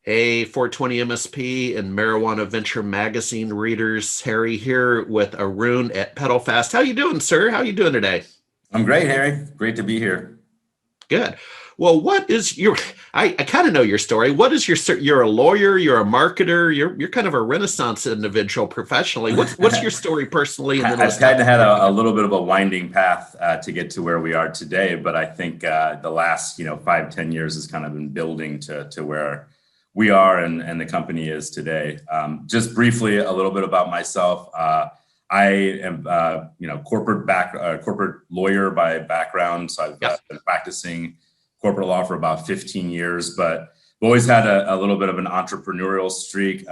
Hey, 420 MSP and Marijuana Venture Magazine readers, Harry here with Arun at Pedalfast. How you doing, sir? How you doing today? I'm great, Harry. Great to be here. Good. Well, what is your? I kind of know your story. What is you're a lawyer, you're a marketer, you're kind of a renaissance individual professionally. What's your story personally, and then I've let's kind talk of about had your a company. little bit of a winding path to get to where we are today, but I think the last 5, 10 years has kind of been building to where we are and the company is today. Just briefly, a little bit about myself. I am corporate lawyer by background, so I've Yeah. been practicing corporate law for about 15 years, but I've always had a little bit of an entrepreneurial streak.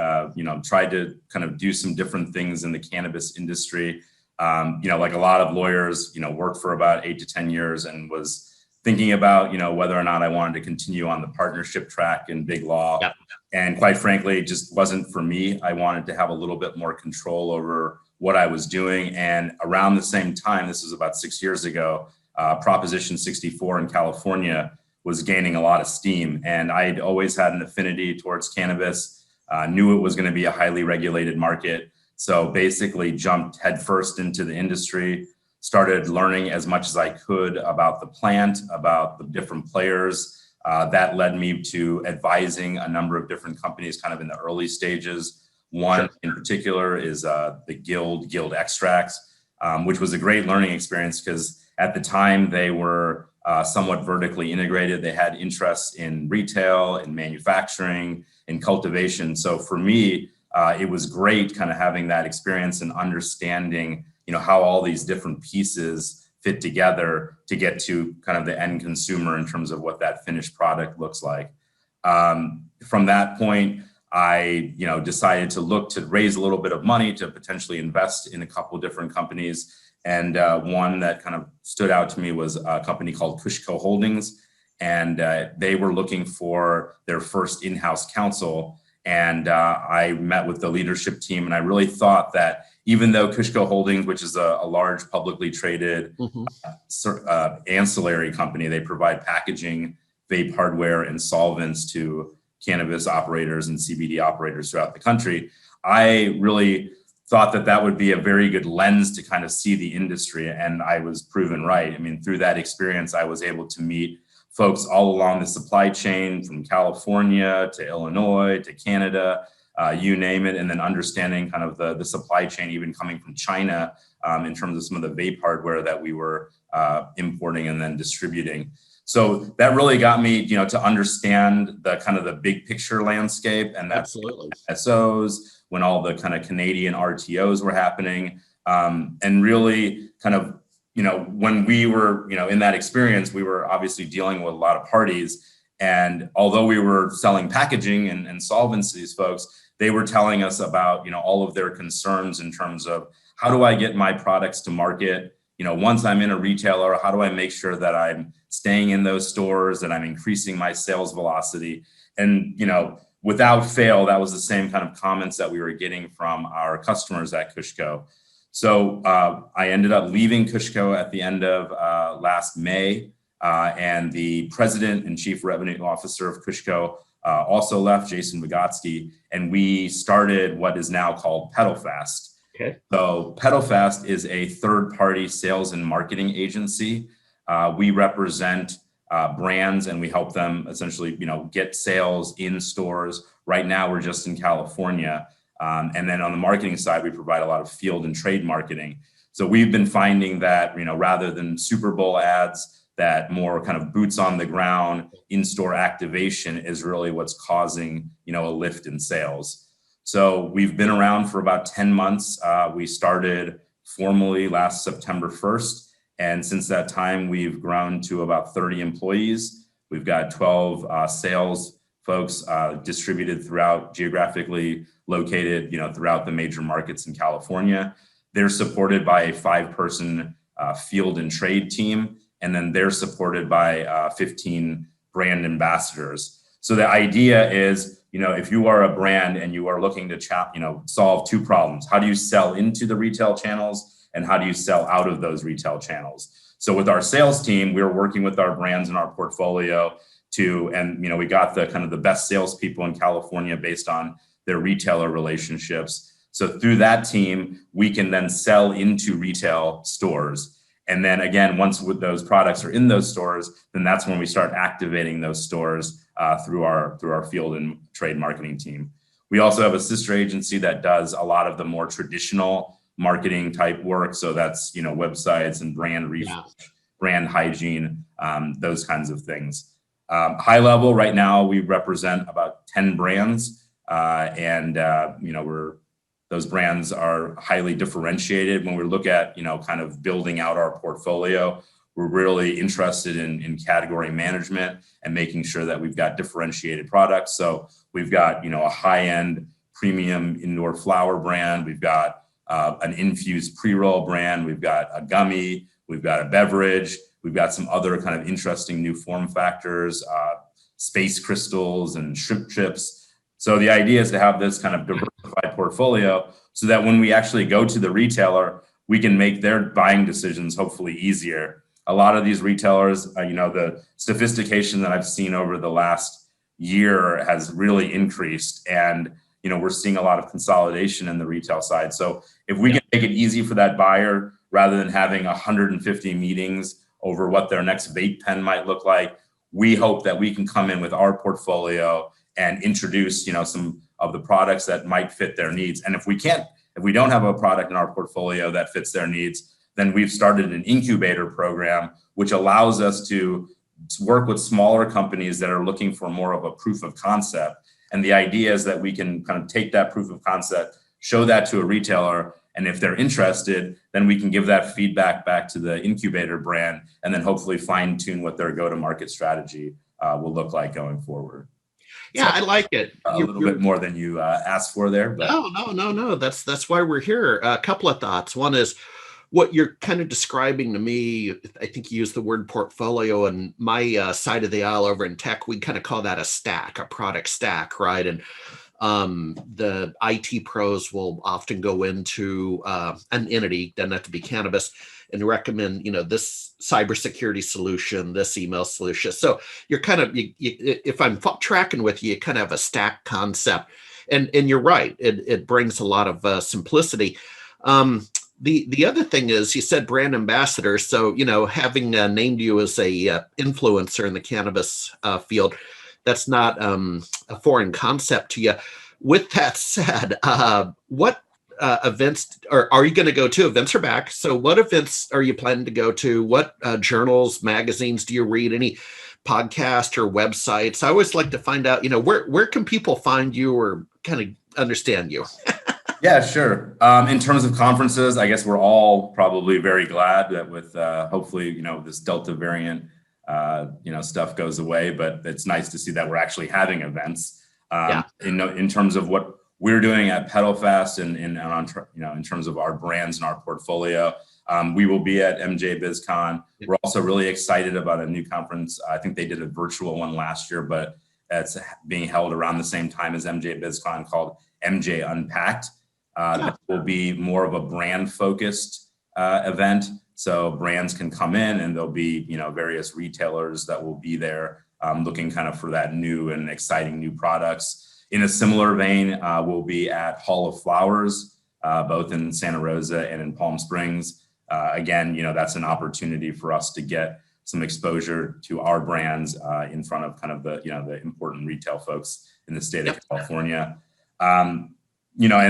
Tried to kind of do some different things in the cannabis industry. Like a lot of lawyers, worked for about 8 to 10 years and was thinking about, whether or not I wanted to continue on the partnership track in big law. Yeah. And quite frankly, it just wasn't for me. I wanted to have a little bit more control over what I was doing. And around the same time, this was about 6 years ago, Proposition 64 in California was gaining a lot of steam. And I'd always had an affinity towards cannabis, knew it was going to be a highly regulated market. So basically jumped headfirst into the industry, started learning as much as I could about the plant, about the different players. That led me to advising a number of different companies kind of in the early stages. One Sure. in particular is the Guild Extracts, which was a great learning experience because at the time they were somewhat vertically integrated. They had interests in retail, in manufacturing, in cultivation. So for me, it was great kind of having that experience and understanding, how all these different pieces fit together to get to kind of the end consumer in terms of what that finished product looks like. From that point, I, decided to look to raise a little bit of money to potentially invest in a couple of different companies. And one that kind of stood out to me was a company called Kushco Holdings. And they were looking for their first in-house counsel. And I met with the leadership team. And I really thought that even though Kushco Holdings, which is a large publicly traded Hmm. ancillary company, they provide packaging, vape hardware, and solvents to cannabis operators and CBD operators throughout the country. I really thought that that would be a very good lens to kind of see the industry. And I was proven right. I mean, through that experience, I was able to meet folks all along the supply chain from California to Illinois to Canada, you name it. And then understanding kind of the supply chain, even coming from China in terms of some of the vape hardware that we were importing and then distributing. So that really got me, to understand the kind of the big picture landscape, and that's Absolutely. SOs, when all the kind of Canadian RTOs were happening, and really kind of, when we were, in that experience, we were obviously dealing with a lot of parties. And although we were selling packaging and solvents to these folks, they were telling us about, all of their concerns in terms of how do I get my products to market? Once I'm in a retailer, how do I make sure that I'm staying in those stores, that I'm increasing my sales velocity? And, without fail, that was the same kind of comments that we were getting from our customers at Kushco. So I ended up leaving Kushco at the end of last May, and the president and chief revenue officer of Kushco also left, Jason Vygotsky, and we started what is now called Pedalfast. Okay. So Pedalfast is a third-party sales and marketing agency. We represent brands and we help them essentially, get sales in stores. Right now, we're just in California. And then on the marketing side, we provide a lot of field and trade marketing. So we've been finding that, rather than Super Bowl ads, that more kind of boots on the ground in-store activation is really what's causing, a lift in sales. So we've been around for about 10 months. We started formally last September 1st. And since that time, we've grown to about 30 employees. We've got 12 sales folks distributed throughout, geographically located, throughout the major markets in California. They're supported by a 5-person field and trade team. And then they're supported by 15 brand ambassadors. So the idea is, if you are a brand and you are looking to solve two problems, how do you sell into the retail channels and how do you sell out of those retail channels? So with our sales team, we're working with our brands in our portfolio and we got the kind of the best salespeople in California based on their retailer relationships. So through that team, we can then sell into retail stores. And then again, once those products are in those stores, then that's when we start activating those stores through our field and trade marketing team. We also have a sister agency that does a lot of the more traditional marketing type work. So that's, websites and brand refresh, brand hygiene, those kinds of things. High level right now, we represent about 10 brands those brands are highly differentiated. When we look at, kind of building out our portfolio, we're really interested in category management and making sure that we've got differentiated products. So we've got, a high-end premium indoor flower brand. We've got an infused pre-roll brand. We've got a gummy. We've got a beverage. We've got some other kind of interesting new form factors, space crystals and shrimp chips. So the idea is to have this kind of diversified portfolio so that when we actually go to the retailer, we can make their buying decisions hopefully easier. A lot of these retailers, the sophistication that I've seen over the last year has really increased. And, we're seeing a lot of consolidation in the retail side. So if we can make it easy for that buyer, rather than having 150 meetings over what their next vape pen might look like, we hope that we can come in with our portfolio and introduce, some of the products that might fit their needs. And if we don't have a product in our portfolio that fits their needs, then we've started an incubator program, which allows us to work with smaller companies that are looking for more of a proof of concept. And the idea is that we can kind of take that proof of concept, show that to a retailer, and if they're interested, then we can give that feedback back to the incubator brand, and then hopefully fine tune what their go-to-market strategy will look like going forward. Yeah, so I like it. A little bit more than you asked for there. But. No. That's why we're here. A couple of thoughts. One is what you're kind of describing to me. I think you used the word portfolio, and my side of the aisle over in tech, we kind of call that a product stack, right? And the IT pros will often go into an entity, doesn't have to be cannabis, and recommend, this cybersecurity solution, this email solution. So you're kind of, if I'm tracking with you, you kind of have a stack concept, and you're right. It brings a lot of simplicity. The other thing is, you said brand ambassador. So, having named you as a influencer in the cannabis field, that's not a foreign concept to you. With that said, what events are you going to go to? Events are back. So what events are you planning to go to? What journals, magazines do you read? Any podcast or websites? I always like to find out, where can people find you or kind of understand you? Yeah, sure. In terms of conferences, I guess we're all probably very glad that with hopefully, this Delta variant, stuff goes away, but it's nice to see that we're actually having events. In terms of what we're doing at PedalFest and in terms of our brands and our portfolio, we will be at MJ BizCon. We're also really excited about a new conference. I think they did a virtual one last year, but it's being held around the same time as MJ BizCon, called MJ Unpacked. That will be more of a brand focused event. So brands can come in, and there'll be, various retailers that will be there looking kind of for that new and exciting new products. In a similar vein, we'll be at Hall of Flowers, both in Santa Rosa and in Palm Springs. Again, that's an opportunity for us to get some exposure to our brands in front of kind of the important retail folks in the state of California. And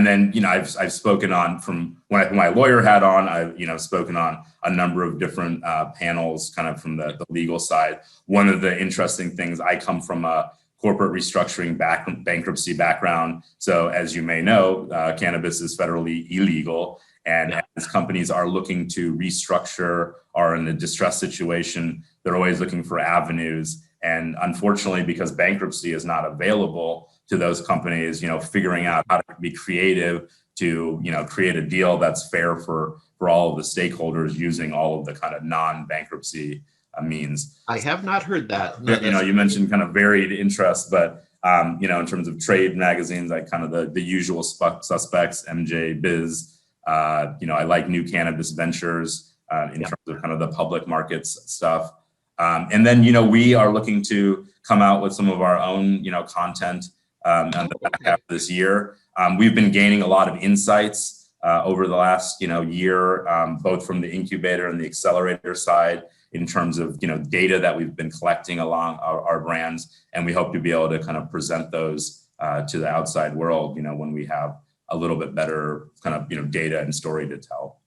then, I've spoken on, from when I put my lawyer hat on, I've, spoken on a number of different panels kind of from the legal side. One of the interesting things, I come from a corporate restructuring bankruptcy background. So as you may know, cannabis is federally illegal. And as companies are looking to restructure or in a distress situation, they're always looking for avenues. And unfortunately, because bankruptcy is not available to those companies, figuring out how to be creative to, create a deal that's fair for all of the stakeholders using all of the kind of non-bankruptcy means. I have not heard that. No, you mentioned kind of varied interests, but, in terms of trade magazines, like kind of the usual suspects, MJ Biz, I like New Cannabis Ventures in terms of kind of the public markets stuff. And then, we are looking to come out with some of our own, content on the back half of this year. We've been gaining a lot of insights over the last, year, both from the incubator and the accelerator side in terms of, data that we've been collecting along our brands. And we hope to be able to kind of present those to the outside world, when we have a little bit better kind of, data and story to tell.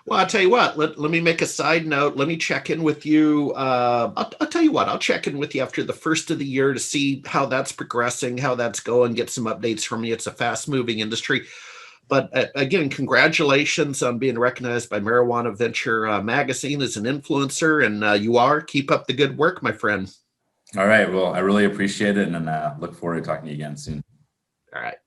Well, I'll tell you what, let me make a side note. Let me check in with you. I'll tell you what, I'll check in with you after the first of the year to see how that's progressing, how that's going, get some updates from you. It's a fast moving industry. But again, congratulations on being recognized by Marijuana Venture magazine as an influencer. And keep up the good work, my friend. All right. Well, I really appreciate it and look forward to talking to you again soon. All right.